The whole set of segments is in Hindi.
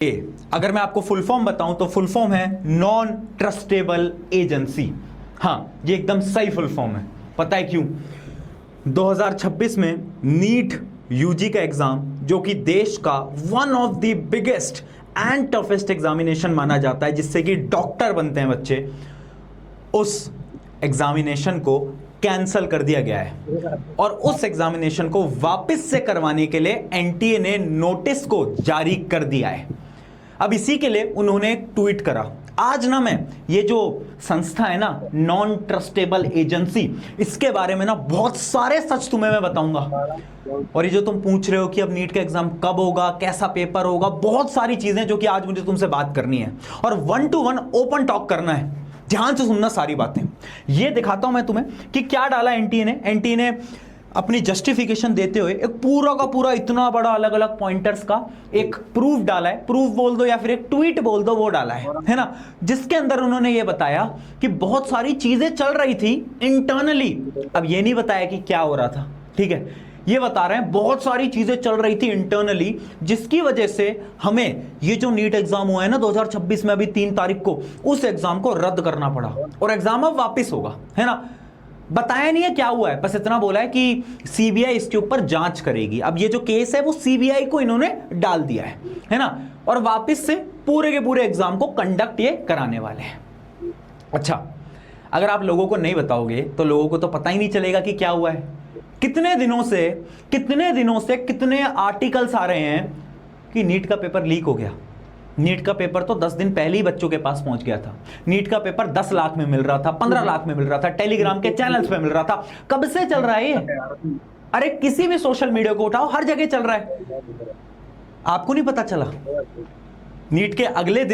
अगर मैं आपको फुल फॉर्म बताऊं तो फुल फॉर्म है नॉन ट्रस्टेबल एजेंसी। हाँ, ये एकदम सही फुल फॉर्म है। पता है क्यों? 2026 में नीट यूजी का एग्जाम, जो कि देश का one of the biggest and toughest examination माना जाता है, जिससे कि डॉक्टर बनते हैं बच्चे, उस एग्जामिनेशन को कैंसल कर दिया गया है। और उस एग्जामिनेशन को वापस से करवाने के लिए एनटीए ने नोटिस को जारी कर दिया है। अब इसी के लिए उन्होंने एक ट्वीट करा। आज ना मैं ये जो संस्था है ना, नॉन ट्रस्टेबल एजेंसी, इसके बारे में ना बहुत सारे सच तुम्हें मैं बताऊंगा। और ये जो तुम पूछ रहे हो कि अब नीट का एग्जाम कब होगा, कैसा पेपर होगा, बहुत सारी चीजें जो कि आज मुझे तुमसे बात करनी है और 1 to 1 ओपन टॉक करना है। ध्यान से सुनना सारी बातें। ये दिखाता हूं मैं तुम्हें कि क्या डाला एनटीए ने। एनटीए ने अपनी जस्टिफिकेशन देते हुए एक पूरा का पूरा इतना बड़ा अलग अलग पॉइंटर्स का एक प्रूफ डाला है, प्रूफ बोल दो या फिर एक ट्वीट बोल दो, वो डाला है ना, जिसके अंदर उन्होंने ये बताया कि बहुत सारी चीजें चल रही थी इंटरनली। अब ये नहीं बताया कि क्या हो रहा था, ठीक है, ये बता रहे हैं बहुत सारी चीजें चल रही थी इंटरनली, जिसकी वजह से हमें ये जो नीट एग्जाम हुआ है ना 2026 में, अभी 3 तारीख को, उस एग्जाम को रद्द करना पड़ा और एग्जाम अब वापस होगा, है ना। बताया नहीं है क्या हुआ है, बस इतना बोला है कि सीबीआई इसके ऊपर जांच करेगी। अब ये जो केस है वो सीबीआई को इन्होंने डाल दिया है ना, और वापस से पूरे के पूरे एग्जाम को कंडक्ट ये कराने वाले हैं। अच्छा, अगर आप लोगों को नहीं बताओगे तो लोगों को तो पता ही नहीं चलेगा कि क्या हुआ है। कितने दिनों से कितने आर्टिकल्स आ रहे हैं कि नीट का पेपर लीक हो गया। नीट का पेपर तो 10 दिन पहले ही बच्चों के पास पहुंच गया था। नीट का पेपर 10 लाख में मिल रहा था, 15 लाख में मिल रहा था, टेलीग्राम के चैनल्स पे मिल रहा था। कब से चल रहा है ये? अरे किसी भी सोशल मीडिया को उठाओ, हर जगह चल रहा है। आपको नहीं पता चला? नीट के अगले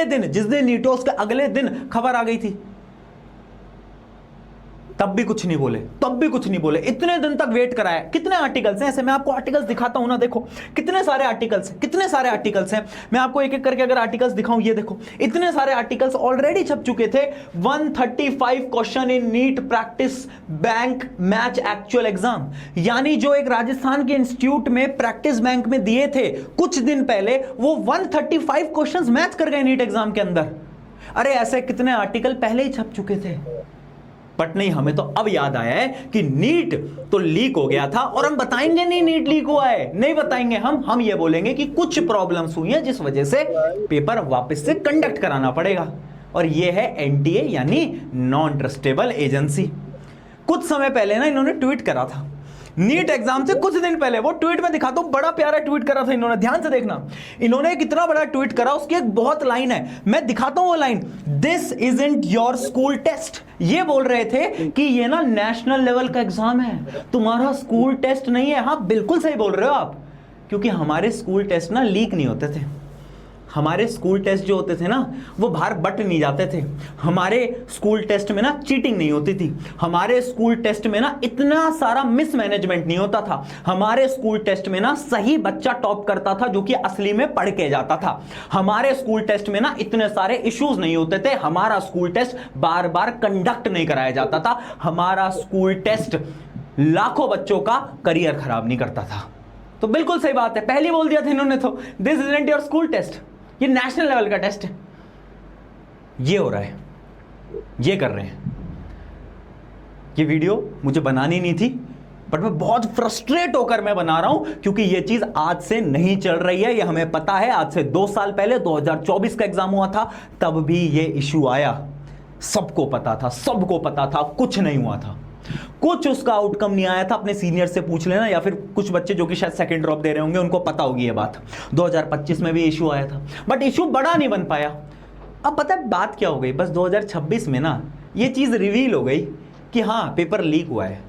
दिन जिस दिन नीट हो उसके अगले दिन खबर आ गई थी, तब भी कुछ नहीं बोले, इतने दिन तक वेट कराया। कितने आर्टिकल्स हैं ऐसे? मैं आपको आर्टिकल्स दिखाता हूं ना, देखो कितने सारे आर्टिकल्स हैं। मैं आपको एक एक करके अगर आर्टिकल्स दिखाऊं, ये देखो इतने सारे आर्टिकल्स ऑलरेडी छप चुके थे। 135 question in NEET practice bank match actual exam, यानी जो एक राजस्थान के इंस्टीट्यूट में प्रैक्टिस बैंक में दिए थे कुछ दिन पहले, वो 135 क्वेश्चन मैच कर गए नीट एग्जाम के अंदर। अरे ऐसे कितने आर्टिकल पहले ही छप चुके थे, बट नहीं, हमें तो अब याद आया है कि नीट तो लीक हो गया था। और हम बताएंगे नहीं नीट लीक हुआ है, नहीं बताएंगे। हम ये बोलेंगे कि कुछ प्रॉब्लम्स हुई हैं जिस वजह से पेपर वापस से कंडक्ट कराना पड़ेगा। और ये है एनटीए, यानी नॉन ट्रस्टेबल एजेंसी। कुछ समय पहले ना इन्होंने ट्वीट करा था, नीट एग्जाम से कुछ दिन पहले। वो ट्वीट में दिखाता हूं, बड़ा प्यारा ट्वीट करा था इन्होंने, ध्यान से देखना। इन्होंने कितना बड़ा ट्वीट करा, उसकी एक बहुत लाइन है, मैं दिखाता हूं वो line. This isn't your school test. ये बोल रहे थे कि ये ना नेशनल लेवल का एग्जाम है, तुम्हारा स्कूल टेस्ट नहीं है। हाँ, बिल्कुल सही बोल रहे हो आप, क्योंकि हमारे स्कूल टेस्ट ना लीक नहीं होते थे। हमारे स्कूल टेस्ट जो होते थे ना, वो बाहर बट नहीं जाते थे। हमारे स्कूल टेस्ट में ना चीटिंग नहीं होती थी। हमारे स्कूल टेस्ट में ना इतना सारा मिसमैनेजमेंट नहीं होता था। हमारे स्कूल टेस्ट में ना सही बच्चा टॉप करता था, जो कि असली में पढ़ के जाता था। हमारे स्कूल टेस्ट में ना इतने सारे इश्यूज नहीं होते थे। हमारा स्कूल टेस्ट बार बार कंडक्ट नहीं कराया जाता था। हमारा स्कूल टेस्ट लाखों बच्चों का करियर खराब नहीं करता था। तो बिल्कुल सही बात है, पहले बोल दिया था इन्होंने तो, this isn't your school test, ये नेशनल लेवल का टेस्ट है। ये हो रहा है, ये कर रहे हैं। ये वीडियो मुझे बनानी नहीं थी, बट मैं बहुत फ्रस्ट्रेट होकर मैं बना रहा हूं, क्योंकि ये चीज आज से नहीं चल रही है। ये हमें पता है, आज से 2 साल पहले 2024 का एग्जाम हुआ था, तब भी ये इशू आया। सबको पता था, कुछ नहीं हुआ था, कुछ उसका आउटकम नहीं आया था। अपने सीनियर से पूछ लेना, या फिर कुछ बच्चे जो कि शायद सेकंड ड्रॉप दे रहे होंगे, उनको पता होगी ये बात। 2025 में भी इशू आया था, बट इशू बड़ा नहीं बन पाया। अब पता है बात क्या हो गई, बस 2026 में ना ये चीज रिवील हो गई कि हाँ, पेपर लीक हुआ है।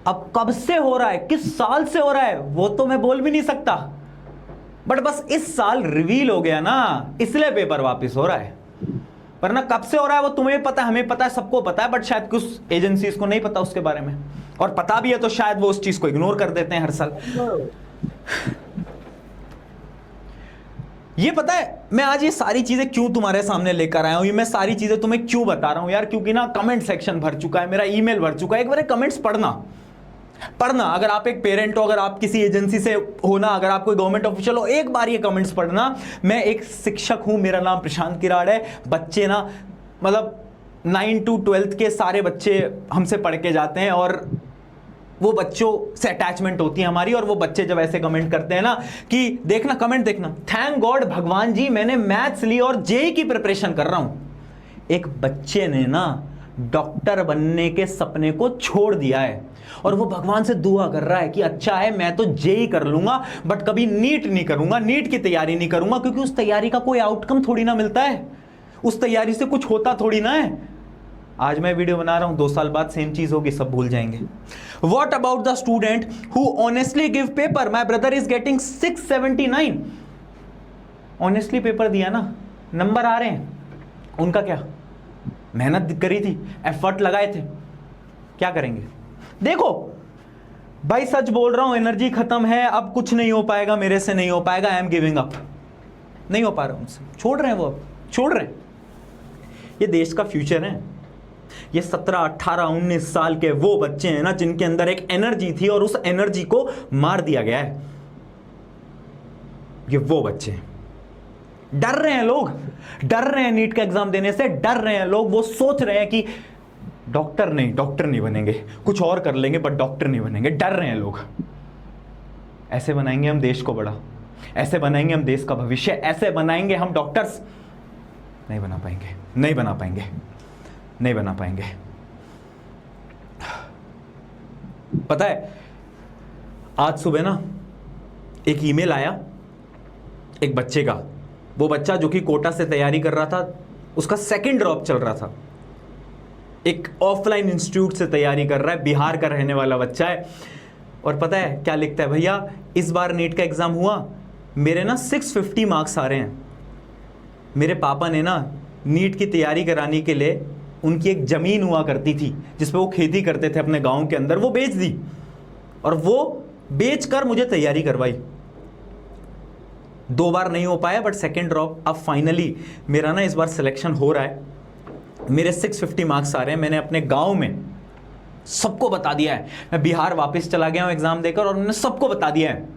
अब कब से हो रहा है, किस साल से हो रहा है, वो तो मैं बोल भी नहीं सकता, बट बस इस साल रिवील हो गया ना, इसलिए पेपर वापिस हो रहा है। वरना कब से हो रहा है वो तुम्हें पता है, हमें पता है, सबको पता है, बट शायद कुछ एजेंसीज को नहीं पता उसके बारे में, और पता भी है तो शायद वो उस चीज को इग्नोर कर देते हैं हर साल। ये पता है मैं आज ये सारी चीजें क्यों तुम्हारे सामने लेकर आया हूं, ये मैं सारी चीजें तुम्हें क्यों बता रहा हूं यार, क्योंकि ना कमेंट सेक्शन भर चुका है, मेरा ईमेल भर चुका है। एक बार कमेंट्स पढ़ना, पढ़ना, अगर आप एक पेरेंट हो, अगर आप किसी एजेंसी से हो ना, अगर आप कोई गवर्नमेंट ऑफिशियल हो, एक बार ये कमेंट्स पढ़ना। मैं एक शिक्षक हूं, मेरा नाम प्रशांत किराड़ है। बच्चे ना मतलब 9 to 12 के सारे बच्चे हमसे पढ़ के जाते हैं और वो बच्चों से अटैचमेंट होती है हमारी। और वो बच्चे जब ऐसे कमेंट करते हैं ना कि देखना कमेंट देखना, थैंक गॉड भगवान जी मैंने मैथ्स ली और जेई की प्रिपरेशन कर रहा हूं। एक बच्चे ने ना डॉक्टर बनने के सपने को छोड़ दिया है और वो भगवान से दुआ कर रहा है कि अच्छा है मैं तो जेई कर लूंगा बट कभी नीट नहीं करूंगा, नीट की तैयारी नहीं करूंगा, क्योंकि उस तैयारी का कोई आउटकम थोड़ी ना मिलता है, उस तैयारी से कुछ होता थोड़ी ना है। आज मैं वीडियो बना रहा हूं, 2 साल बाद सेम चीज होगी, सब भूल जाएंगे। What about the student who honestly give paper? My brother is getting 679. Honestly paper दिया ना, नंबर आ रहे हैं, उनका क्या? मेहनत करी थी, एफर्ट लगाए थे, क्या करेंगे? देखो भाई सच बोल रहा हूं, एनर्जी खत्म है, अब कुछ नहीं हो पाएगा, मेरे से नहीं हो पाएगा, आई एम गिविंग अप, नहीं हो पा रहा उनसे, छोड़ रहे हैं वो, अब छोड़ रहे हैं। ये देश का फ्यूचर है, ये 17, 18, 19 साल के वो बच्चे हैं ना जिनके अंदर एक एनर्जी थी और उस एनर्जी को मार दिया गया है। ये वो बच्चे हैं, डर रहे हैं लोग, डर रहे हैं नीट का एग्जाम देने से, डर रहे हैं लोग। वो सोच रहे हैं कि डॉक्टर नहीं बनेंगे, कुछ और कर लेंगे बट डॉक्टर नहीं बनेंगे, डर रहे हैं लोग। ऐसे बनाएंगे हम देश को बड़ा, ऐसे बनाएंगे हम देश का भविष्य, ऐसे बनाएंगे हम डॉक्टर्स। नहीं बना पाएंगे, नहीं बना पाएंगे, नहीं बना पाएंगे। पता है आज सुबह ना एक ईमेल आया एक बच्चे का, वो बच्चा जो कि कोटा से तैयारी कर रहा था, उसका सेकंड ड्रॉप चल रहा था, एक ऑफलाइन इंस्टीट्यूट से तैयारी कर रहा है, बिहार का रहने वाला बच्चा है। और पता है क्या लिखता है? भैया इस बार नीट का एग्जाम हुआ, मेरे ना 650 मार्क्स आ रहे हैं। मेरे पापा ने ना नीट की तैयारी कराने के लिए, उनकी एक ज़मीन हुआ करती थी जिसपे वो खेती करते थे अपने गांव के अंदर, वो बेच दी और वो बेचकर मुझे तैयारी करवाई। 2 बार नहीं हो पाया बट सेकंड ड्रॉप, अब फाइनली मेरा ना इस बार सिलेक्शन हो रहा है, मेरे 650 मार्क्स आ रहे हैं। मैंने अपने गांव में सबको बता दिया है, मैं बिहार वापस चला गया हूं एग्जाम देकर और मैंने सबको बता दिया है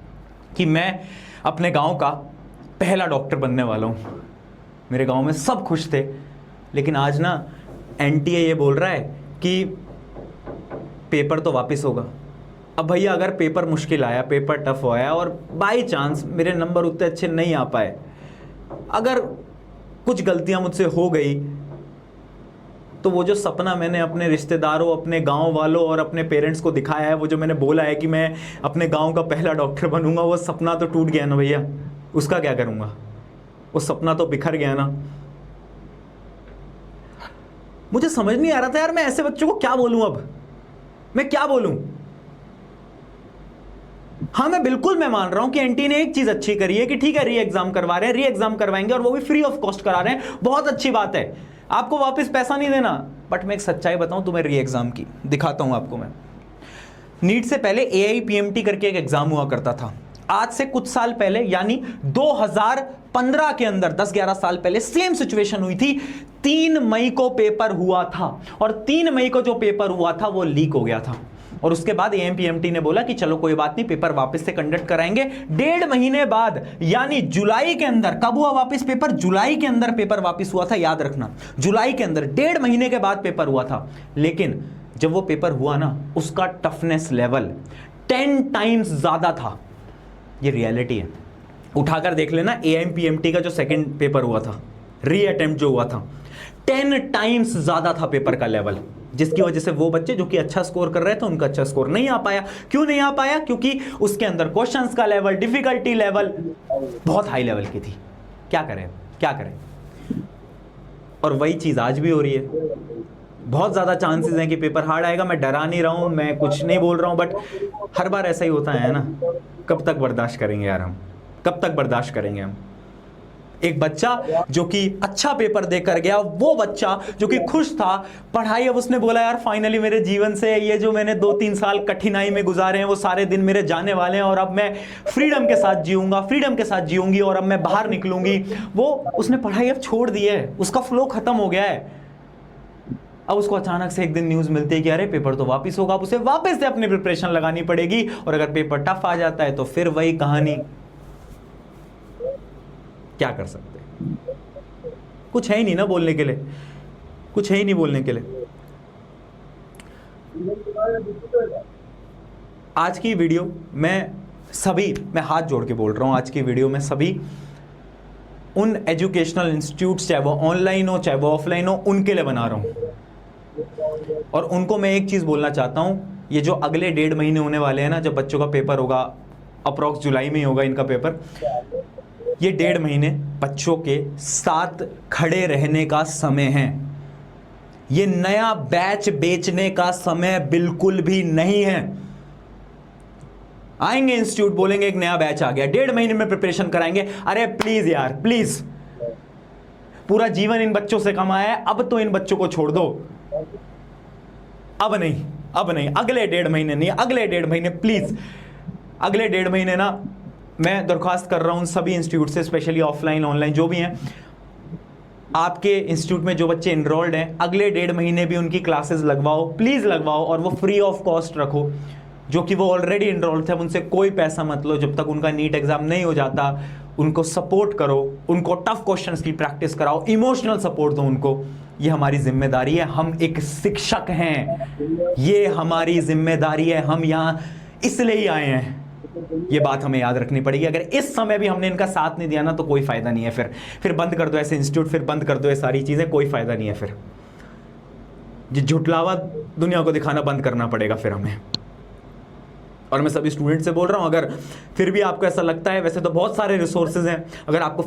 कि मैं अपने गांव का पहला डॉक्टर बनने वाला हूं। मेरे गांव में सब खुश थे, लेकिन आज ना एनटीए ये बोल रहा है कि पेपर तो वापस होगा। अब भैया अगर पेपर मुश्किल आया, पेपर टफ आया और बाई चांस मेरे नंबर उतने अच्छे नहीं आ पाए, अगर कुछ गलतियां मुझसे हो गई, तो वो जो सपना मैंने अपने रिश्तेदारों, अपने गांव वालों और अपने पेरेंट्स को दिखाया है, वो जो मैंने बोला है कि मैं अपने गांव का पहला डॉक्टर बनूंगा, वो सपना तो टूट गया ना भैया, उसका क्या करूंगा? वो सपना तो बिखर गया ना। मुझे समझ नहीं आ रहा था यार, मैं ऐसे बच्चों को क्या बोलूं, अब मैं क्या बोलूं? हाँ मैं मान रहा हूं कि एनटी ने एक चीज अच्छी करी है कि ठीक है री एग्जाम करवा रहे हैं, री एग्जाम करवाएंगे और वो भी फ्री ऑफ कॉस्ट करा रहे हैं, बहुत अच्छी बात है, आपको वापस पैसा नहीं देना। बट मैं एक सच्चाई बताऊं तुम्हें, री एग्जाम की दिखाता हूं आपको मैं। नीट से पहले AIPMT करके एक एग्जाम हुआ करता था, आज से कुछ साल पहले यानी 2015 के अंदर, 10-11 साल पहले सेम सिचुएशन हुई थी। 3 मई को पेपर हुआ था और 3 मई को जो पेपर हुआ था वो लीक हो गया था और उसके बाद AIPMT ने बोला कि चलो कोई बात नहीं, पेपर वापस से कंडक्ट कराएंगे। 1.5 महीने बाद यानी जुलाई के अंदर, कब हुआ वापस पेपर? जुलाई के अंदर पेपर वापस हुआ था, याद रखना, जुलाई के अंदर 1.5 महीने के बाद पेपर हुआ था। लेकिन जब वो पेपर हुआ ना, उसका टफनेस लेवल 10 टाइम्स ज्यादा था। ये रियलिटी है, उठाकर देख लेना। AIPMT का जो सेकंड पेपर हुआ था, री अटेम्प्ट जो हुआ था, 10 टाइम्स ज्यादा था पेपर का लेवल, जिसकी वजह से वो बच्चे जो कि अच्छा स्कोर कर रहे थे उनका अच्छा स्कोर नहीं आ पाया। क्यों नहीं आ पाया? क्योंकि उसके अंदर क्वेश्चंस का लेवल, डिफिकल्टी लेवल बहुत हाई लेवल की थी। क्या करें, क्या करें? और वही चीज आज भी हो रही है। बहुत ज्यादा चांसेस हैं कि पेपर हार्ड आएगा। मैं डरा नहीं रहा हूं, मैं कुछ नहीं बोल रहा हूं, बट हर बार ऐसा ही होता है ना। कब तक बर्दाश्त करेंगे यार हम, कब तक बर्दाश्त करेंगे हम? एक बच्चा जो कि अच्छा पेपर देकर गया, वो बच्चा जो कि खुश था पढ़ाई, अब उसने बोला यार फाइनली मेरे जीवन से ये जो मैंने 2-3 साल कठिनाई में गुजारे हैं वो सारे दिन मेरे जाने वाले हैं और अब मैं फ्रीडम के साथ जीऊंगा, फ्रीडम के साथ जीऊंगी और अब मैं बाहर निकलूंगी। वो उसने पढ़ाई अब छोड़ दी है, उसका फ्लो खत्म हो गया है। अब उसको अचानक से एक दिन न्यूज़ मिलती है कि अरे पेपर तो वापस होगा, अब उसे वापस से अपनी प्रिपरेशन लगानी पड़ेगी, और अगर पेपर टफ आ जाता है तो फिर वही कहानी। क्या कर सकते हैं, कुछ है ही नहीं ना बोलने के लिए, कुछ है ही नहीं बोलने के लिए। आज की वीडियो मैं हाथ जोड़ के बोल रहा हूं, आज की वीडियो में सभी उन एजुकेशनल इंस्टीट्यूट्स, चाहे वो ऑनलाइन हो चाहे वो ऑफलाइन हो, उनके लिए बना रहा हूं। और उनको मैं एक चीज़ बोलना चाहता हूं, ये जो अगले 1.5 महीने होने वाले हैं ना, जब बच्चों का पेपर होगा, अप्रॉक्स जुलाई में ही होगा इनका पेपर, ये 1.5 महीने बच्चों के साथ खड़े रहने का समय है। ये नया बैच बेचने का समय बिल्कुल भी नहीं है। आएंगे इंस्टीट्यूट, बोलेंगे एक नया बैच आ गया, 1.5 महीने में प्रिपरेशन कराएंगे। अरे प्लीज यार, प्लीज, पूरा जीवन इन बच्चों से कमाया है, अब तो इन बच्चों को छोड़ दो। अब नहीं, अगले 1.5 महीने नहीं, अगले 1.5 महीने प्लीज, अगले 1.5 महीने ना मैं दरख्वास्त कर रहा हूं सभी इंस्टीट्यूट से, स्पेशली ऑफलाइन ऑनलाइन जो भी हैं, आपके इंस्टीट्यूट में जो बच्चे इनरोल्ड हैं, अगले 1.5 महीने भी उनकी क्लासेस लगवाओ, प्लीज लगवाओ, और वो फ्री ऑफ कॉस्ट रखो। जो कि वो ऑलरेडी इनरोल्ड थे, उनसे कोई पैसा मत लो, जब तक उनका नीट एग्जाम नहीं हो जाता। उनको सपोर्ट करो, उनको टफ क्वेश्चंस की प्रैक्टिस कराओ, इमोशनल सपोर्ट दो उनको। ये हमारी जिम्मेदारी है, हम एक शिक्षक हैं, ये हमारी जिम्मेदारी है, हम यहाँ इसलिए ही आए हैं। ये बात हमें याद रखनी पड़ेगी। अगर इस समय भी हमने इनका साथ नहीं दिया ना, तो कोई फायदा नहीं है। फिर बंद कर दो ऐसे इंस्टीट्यूट, फिर बंद कर दो ये सारी चीजें, कोई फायदा नहीं है। फिर ये झुटलावा दुनिया को दिखाना बंद करना पड़ेगा फिर हमें। और मैं सभी स्टूडेंट से बोल रहा हूं, अगर फिर भी आपको ऐसा लगता है, वैसे तो बहुत सारे रिसोर्सेज हैं, अगर आपको